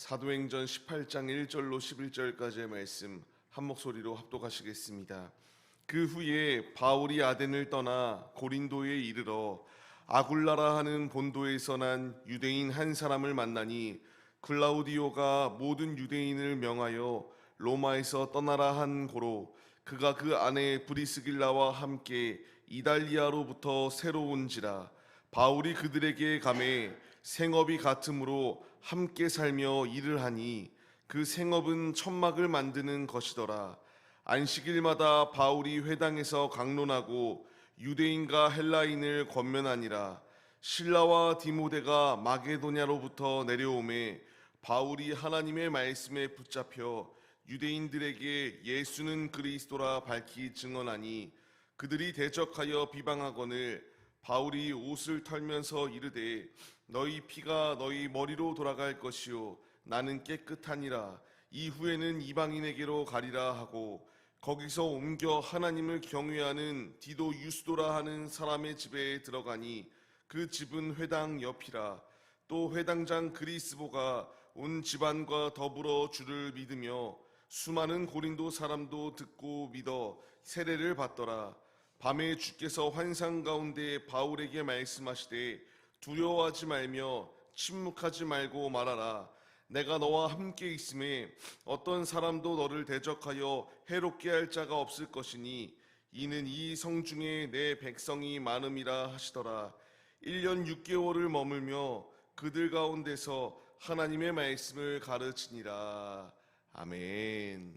사도행전 18장 1절로 11절까지의 말씀 한 목소리로 합독하시겠습니다. 그 후에 바울이 아덴을 떠나 고린도에 이르러 아굴라라 하는 본도에서 난 유대인 한 사람을 만나니 클라우디오가 모든 유대인을 명하여 로마에서 떠나라 한 고로 그가 그 아내 브리스길라와 함께 이달리아로부터 새로 온지라. 바울이 그들에게 가매 생업이 같으므로 함께 살며 일을 하니 그 생업은 천막을 만드는 것이더라. 안식일마다 바울이 회당에서 강론하고 유대인과 헬라인을 권면하니라. 실라와 디모데가 마게도냐로부터 내려오매 바울이 하나님의 말씀에 붙잡혀 유대인들에게 예수는 그리스도라 밝히 증언하니 그들이 대적하여 비방하거늘 바울이 옷을 털면서 이르되 너희 피가 너희 머리로 돌아갈 것이요 나는 깨끗하니라. 이후에는 이방인에게로 가리라 하고 거기서 옮겨 하나님을 경외하는 디도 유스도라 하는 사람의 집에 들어가니 그 집은 회당 옆이라. 또 회당장 그리스보가 온 집안과 더불어 주를 믿으며 수많은 고린도 사람도 듣고 믿어 세례를 받더라. 밤에 주께서 환상 가운데 바울에게 말씀하시되 두려워하지 말며 침묵하지 말고 말하라. 내가 너와 함께 있음에 어떤 사람도 너를 대적하여 해롭게 할 자가 없을 것이니 이는 이 성 중에 내 백성이 많음이라 하시더라. 1년 6개월을 머물며 그들 가운데서 하나님의 말씀을 가르치니라. 아멘.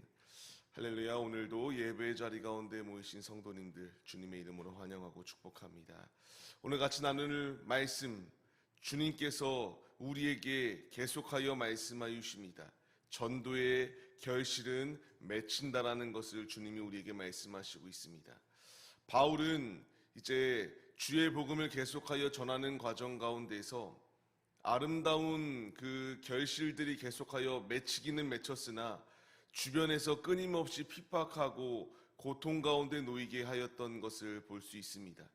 할렐루야. 오늘도 예배의 자리 가운데 모이신 성도님들 주님의 이름으로 환영하고 축복합니다. 오늘 같이 나눌 말씀, 주님께서 우리에게 계속하여 말씀하여 주십니다. 전도의 결실은 맺힌다라는 것을 주님이 우리에게 말씀하시고 있습니다. 바울은 이제 주의 복음을 계속하여 전하는 과정 가운데서 아름다운 그 결실들이 계속하여 맺히기는 맺혔으나 주변에서 끊임없이 핍박하고 고통 가운데 놓이게 하였던 것을 볼 수 있습니다.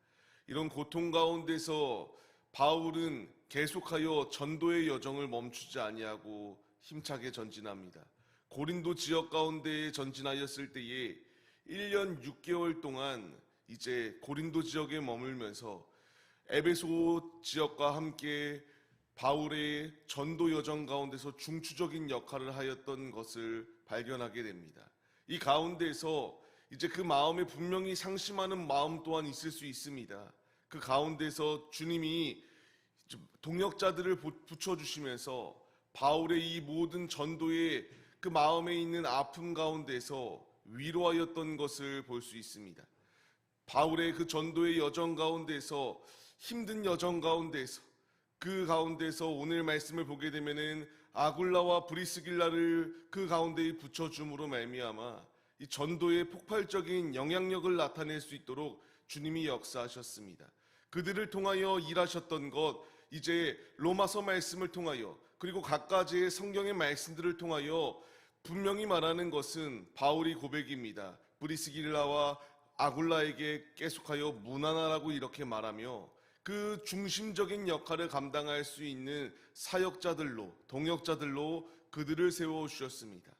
이런 고통 가운데서 바울은 계속하여 전도의 여정을 멈추지 아니하고 힘차게 전진합니다. 고린도 지역 가운데 전진하였을 때에 1년 6개월 동안 이제 고린도 지역에 머물면서 에베소 지역과 함께 바울의 전도 여정 가운데서 중추적인 역할을 하였던 것을 발견하게 됩니다. 이 가운데서 이제 그 마음에 분명히 상심하는 마음 또한 있을 수 있습니다. 그 가운데서 주님이 동역자들을 붙여주시면서 바울의 이 모든 전도의 그 마음에 있는 아픔 가운데서 위로하였던 것을 볼 수 있습니다. 바울의 그 전도의 여정 가운데서 힘든 여정 가운데서 그 가운데서 오늘 말씀을 보게 되면은 아굴라와 브리스길라를 그 가운데에 붙여줌으로 말미암아 이 전도의 폭발적인 영향력을 나타낼 수 있도록 주님이 역사하셨습니다. 그들을 통하여 일하셨던 것, 이제 로마서 말씀을 통하여 그리고 각가지의 성경의 말씀들을 통하여 분명히 말하는 것은 바울의 고백입니다. 브리스길라와 아굴라에게 계속하여 무난하라고 이렇게 말하며 그 중심적인 역할을 감당할 수 있는 사역자들로, 동역자들로 그들을 세워주셨습니다.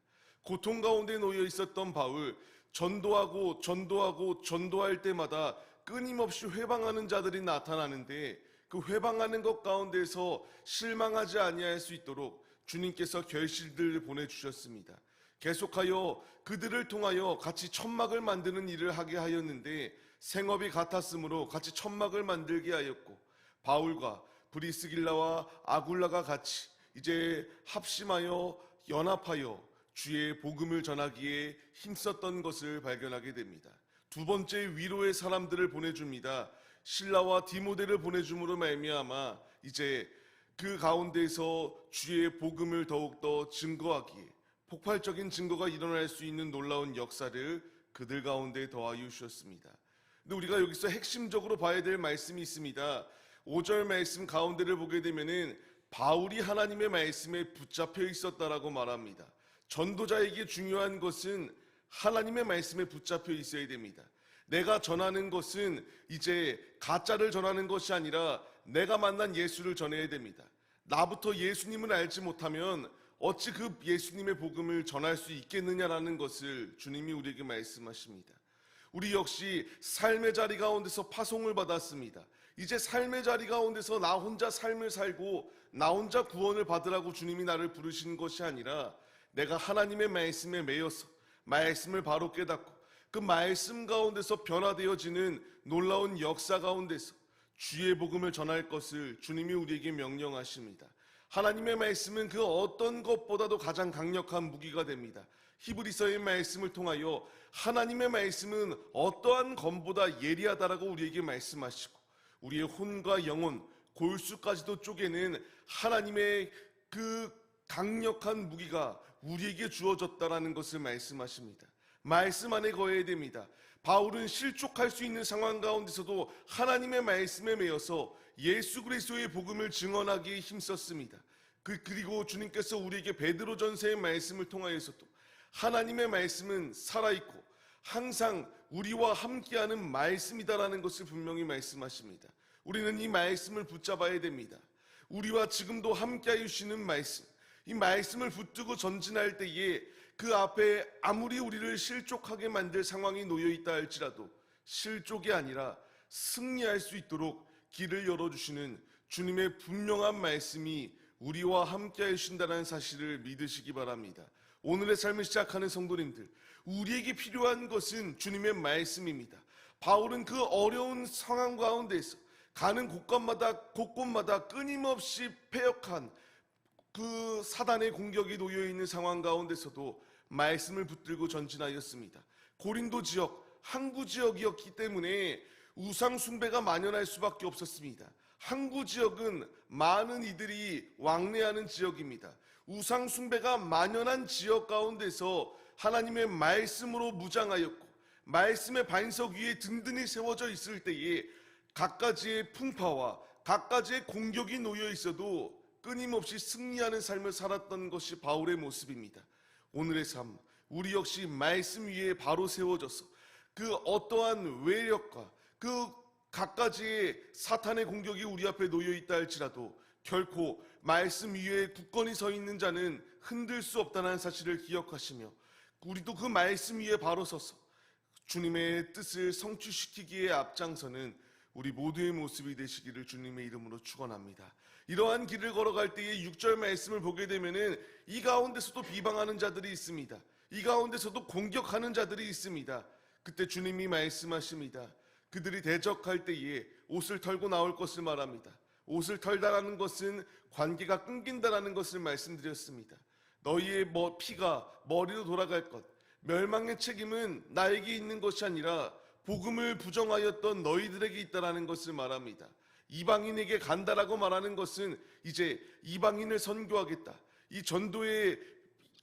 고통 가운데 놓여 있었던 바울, 전도할 때마다 끊임없이 회방하는 자들이 나타나는데 그 회방하는 것 가운데서 실망하지 아니할 수 있도록 주님께서 결실들을 보내주셨습니다. 계속하여 그들을 통하여 같이 천막을 만드는 일을 하게 하였는데 생업이 같았으므로 같이 천막을 만들게 하였고 바울과 브리스길라와 아굴라가 같이 이제 합심하여 연합하여 주의 복음을 전하기에 힘썼던 것을 발견하게 됩니다. 두 번째 위로의 사람들을 보내줍니다. 실라와 디모데를 보내줌으로 말미암아 이제 그 가운데서 주의 복음을 더욱더 증거하기에 폭발적인 증거가 일어날 수 있는 놀라운 역사를 그들 가운데 더하여 주셨습니다. 근데 우리가 여기서 핵심적으로 봐야 될 말씀이 있습니다. 5절 말씀 가운데를 보게 되면은 바울이 하나님의 말씀에 붙잡혀 있었다라고 말합니다. 전도자에게 중요한 것은 하나님의 말씀에 붙잡혀 있어야 됩니다. 내가 전하는 것은 이제 가짜를 전하는 것이 아니라 내가 만난 예수를 전해야 됩니다. 나부터 예수님을 알지 못하면 어찌 그 예수님의 복음을 전할 수 있겠느냐라는 것을 주님이 우리에게 말씀하십니다. 우리 역시 삶의 자리 가운데서 파송을 받았습니다. 이제 삶의 자리 가운데서 나 혼자 삶을 살고 나 혼자 구원을 받으라고 주님이 나를 부르신 것이 아니라 내가 하나님의 말씀에 매여서 말씀을 바로 깨닫고 그 말씀 가운데서 변화되어지는 놀라운 역사 가운데서 주의 복음을 전할 것을 주님이 우리에게 명령하십니다. 하나님의 말씀은 그 어떤 것보다도 가장 강력한 무기가 됩니다. 히브리서의 말씀을 통하여 하나님의 말씀은 어떠한 검보다 예리하다라고 우리에게 말씀하시고 우리의 혼과 영혼, 골수까지도 쪼개는 하나님의 그 강력한 무기가 우리에게 주어졌다라는 것을 말씀하십니다. 말씀 안에 거해야 됩니다. 바울은 실족할 수 있는 상황 가운데서도 하나님의 말씀에 매여서 예수 그리스도의 복음을 증언하기에 힘썼습니다. 그리고 주님께서 우리에게 베드로전서의 말씀을 통하여서도 하나님의 말씀은 살아있고 항상 우리와 함께하는 말씀이다라는 것을 분명히 말씀하십니다. 우리는 이 말씀을 붙잡아야 됩니다. 우리와 지금도 함께하여 주시는 말씀, 이 말씀을 붙들고 전진할 때에 그 앞에 아무리 우리를 실족하게 만들 상황이 놓여 있다 할지라도 실족이 아니라 승리할 수 있도록 길을 열어주시는 주님의 분명한 말씀이 우리와 함께 하신다는 사실을 믿으시기 바랍니다. 오늘의 삶을 시작하는 성도님들, 우리에게 필요한 것은 주님의 말씀입니다. 바울은 그 어려운 상황 가운데서 가는 곳곳마다 끊임없이 패역한 그 사단의 공격이 놓여있는 상황 가운데서도 말씀을 붙들고 전진하였습니다. 고린도 지역, 항구 지역이었기 때문에 우상 숭배가 만연할 수밖에 없었습니다. 항구 지역은 많은 이들이 왕래하는 지역입니다. 우상 숭배가 만연한 지역 가운데서 하나님의 말씀으로 무장하였고 말씀의 반석 위에 든든히 세워져 있을 때에 갖가지의 풍파와 갖가지의 공격이 놓여 있어도 끊임없이 승리하는 삶을 살았던 것이 바울의 모습입니다. 오늘의 삶, 우리 역시 말씀 위에 바로 세워져서 그 어떠한 외력과 그 갖가지의 사탄의 공격이 우리 앞에 놓여 있다 할지라도 결코 말씀 위에 굳건히 서 있는 자는 흔들 수 없다는 사실을 기억하시며 우리도 그 말씀 위에 바로 서서 주님의 뜻을 성취시키기에 앞장서는 우리 모두의 모습이 되시기를 주님의 이름으로 축원합니다. 이러한 길을 걸어갈 때에 6절 말씀을 보게 되면은 이 가운데서도 비방하는 자들이 있습니다. 이 가운데서도 공격하는 자들이 있습니다. 그때 주님이 말씀하십니다. 그들이 대적할 때에 옷을 털고 나올 것을 말합니다. 옷을 털다라는 것은 관계가 끊긴다라는 것을 말씀드렸습니다. 너희의 피가 머리로 돌아갈 것, 멸망의 책임은 나에게 있는 것이 아니라 복음을 부정하였던 너희들에게 있다라는 것을 말합니다. 이방인에게 간다라고 말하는 것은 이제 이방인을 선교하겠다. 이 전도의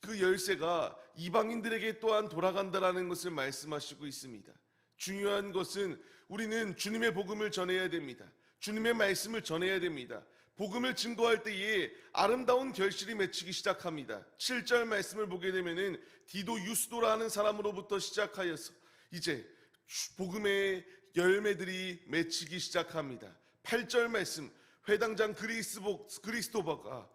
그 열쇠가 이방인들에게 또한 돌아간다라는 것을 말씀하시고 있습니다. 중요한 것은 우리는 주님의 복음을 전해야 됩니다. 주님의 말씀을 전해야 됩니다. 복음을 증거할 때에 아름다운 결실이 맺히기 시작합니다. 7절 말씀을 보게 되면은 디도 유스도라 하는 사람으로부터 시작하여서 이제 복음의 열매들이 맺히기 시작합니다. 8절 말씀, 회당장 그리스도버가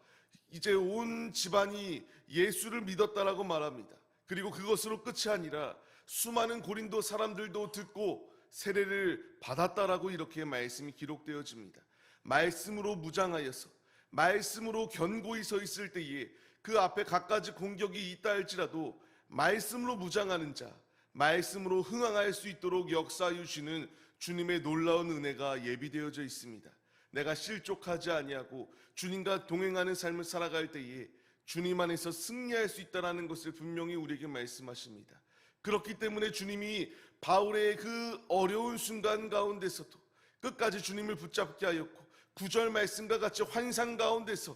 이제 온 집안이 예수를 믿었다라고 말합니다. 그리고 그것으로 끝이 아니라 수많은 고린도 사람들도 듣고 세례를 받았다라고 이렇게 말씀이 기록되어집니다. 말씀으로 무장하여서 말씀으로 견고히 서 있을 때에 그 앞에 갖가지 공격이 있다 할지라도 말씀으로 무장하는 자, 말씀으로 흥황할 수 있도록 역사해 주시는 주님의 놀라운 은혜가 예비되어져 있습니다. 내가 실족하지 아니하고 주님과 동행하는 삶을 살아갈 때에 주님 안에서 승리할 수 있다는 것을 분명히 우리에게 말씀하십니다. 그렇기 때문에 주님이 바울의 그 어려운 순간 가운데서도 끝까지 주님을 붙잡게 하였고 9절 말씀과 같이 환상 가운데서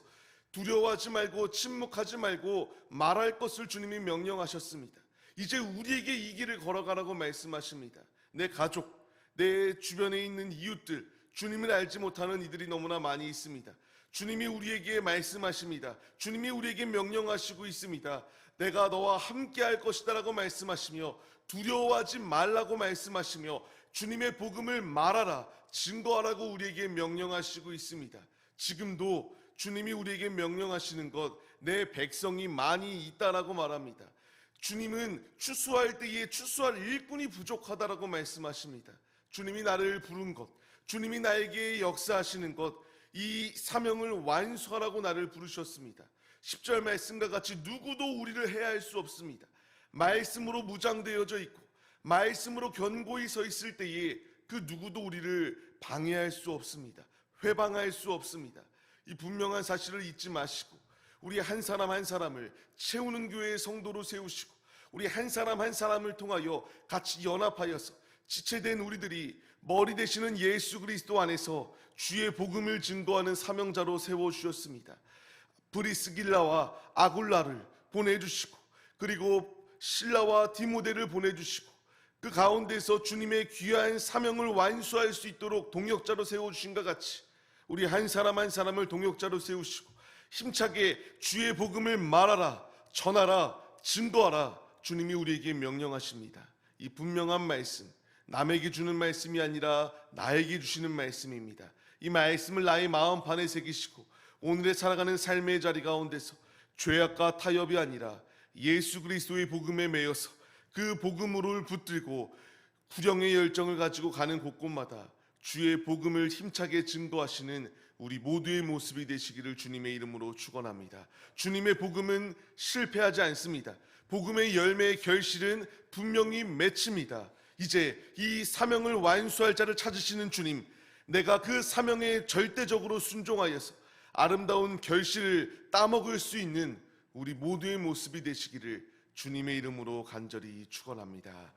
두려워하지 말고 침묵하지 말고 말할 것을 주님이 명령하셨습니다. 이제 우리에게 이 길을 걸어가라고 말씀하십니다. 내 가족, 내 주변에 있는 이웃들, 주님을 알지 못하는 이들이 너무나 많이 있습니다. 주님이 우리에게 말씀하십니다. 주님이 우리에게 명령하시고 있습니다. 내가 너와 함께 할 것이다 라고 말씀하시며 두려워하지 말라고 말씀하시며 주님의 복음을 말하라, 증거하라고 우리에게 명령하시고 있습니다. 지금도 주님이 우리에게 명령하시는 것, 내 백성이 많이 있다라고 말합니다. 주님은 추수할 때에 추수할 일꾼이 부족하다라고 말씀하십니다. 주님이 나를 부른 것, 주님이 나에게 역사하시는 것, 이 사명을 완수하라고 나를 부르셨습니다. 10절 말씀과 같이 누구도 우리를 해할 수 없습니다. 말씀으로 무장되어져 있고 말씀으로 견고히 서 있을 때에 그 누구도 우리를 방해할 수 없습니다. 회방할 수 없습니다. 이 분명한 사실을 잊지 마시고 우리 한 사람 한 사람을 채우는 교회의 성도로 세우시고 우리 한 사람 한 사람을 통하여 같이 연합하여서 지체된 우리들이 머리 되시는 예수 그리스도 안에서 주의 복음을 증거하는 사명자로 세워주셨습니다. 브리스길라와 아굴라를 보내주시고 그리고 실라와 디모데를 보내주시고 그 가운데서 주님의 귀한 사명을 완수할 수 있도록 동역자로 세워주신 것 같이 우리 한 사람 한 사람을 동역자로 세우시고 힘차게 주의 복음을 말하라, 전하라, 증거하라 주님이 우리에게 명령하십니다. 이 분명한 말씀, 남에게 주는 말씀이 아니라 나에게 주시는 말씀입니다. 이 말씀을 나의 마음판에 새기시고 오늘의 살아가는 삶의 자리 가운데서 죄악과 타협이 아니라 예수 그리스도의 복음에 매여서 그 복음으로 붙들고 구령의 열정을 가지고 가는 곳곳마다 주의 복음을 힘차게 증거하시는 우리 모두의 모습이 되시기를 주님의 이름으로 축원합니다. 주님의 복음은 실패하지 않습니다. 복음의 열매의 결실은 분명히 맺힙니다. 이제 이 사명을 완수할 자를 찾으시는 주님, 내가 그 사명에 절대적으로 순종하여서 아름다운 결실을 따먹을 수 있는 우리 모두의 모습이 되시기를 주님의 이름으로 간절히 축원합니다.